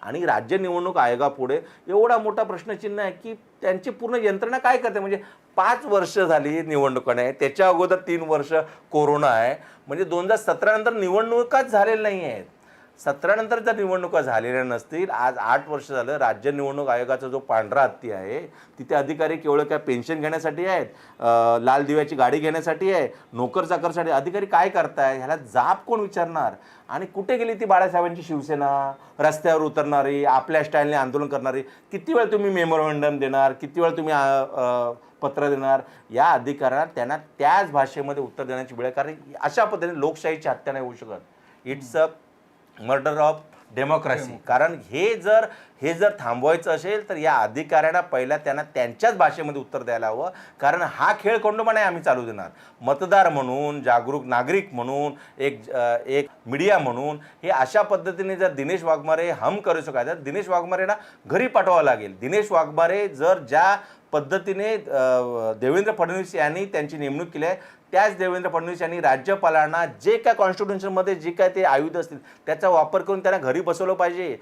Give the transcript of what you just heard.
आणि राज्य निवडणूक आयोगापुढे एवढा मोठा प्रश्नचिन्ह आहे की त्यांची पूर्ण यंत्रणा काय करते. म्हणजे 5 वर्ष झाली निवडणुका नाही, त्याच्या अगोदर 3 वर्ष कोरोना आहे. म्हणजे 2017 नंतर निवडणुकाच झालेल्या नाही आहेत. 17 नंतर जर निवडणुका झालेल्या नसतील, आज 8 वर्ष झालं राज्य निवडणूक आयोगाचा जो पांढरा हत्ती आहे, तिथे अधिकारी केवळ काय पेन्शन घेण्यासाठी आहेत, लाल दिव्याची गाडी घेण्यासाठी आहे, नोकर चाकरसाठी. अधिकारी काय करताय, ह्याला जाब कोण विचारणार. आणि कुठे गेली ती बाळासाहेबांची शिवसेना, रस्त्यावर उतरणारी, आपल्या स्टाईलने आंदोलन करणारी. किती वेळ तुम्ही मेमोरंडम देणार, किती वेळ तुम्ही पत्र देणार. या अधिकाऱ्यांना त्यांना त्याच भाषेमध्ये उत्तर देण्याची वेळ आहे. कारण अशा पद्धतीने लोकशाहीची हत्या नाही होऊ शकत. It's a murder of democracy. कारण हे जर थांबवायचं असेल तर या अधिकाऱ्यांना पहिला त्यांना त्यांच्याच भाषेमध्ये उत्तर द्यायला हवं. कारण हा खेळ खंडोबा नाही आम्ही चालू देणार. मतदार म्हणून, जागरूक नागरिक म्हणून, एक मीडिया म्हणून हे अशा पद्धतीने जर दिनेश वाघमारे हम करू शकायचं, दिनेश वाघमारेंना घरी पाठवावं लागेल. दिनेश वाघमारे जर ज्या पद्धतीने देवेंद्र फडणवीस यांनी त्यांची नेमणूक केली आहे, त्याच देवेंद्र फडणवीस यांनी राज्यपालांना जे काय कॉन्स्टिट्यूशनमध्ये जे काय ते आयुध असतील त्याचा वापर करून त्यांना घरी बसवलं पाहिजे.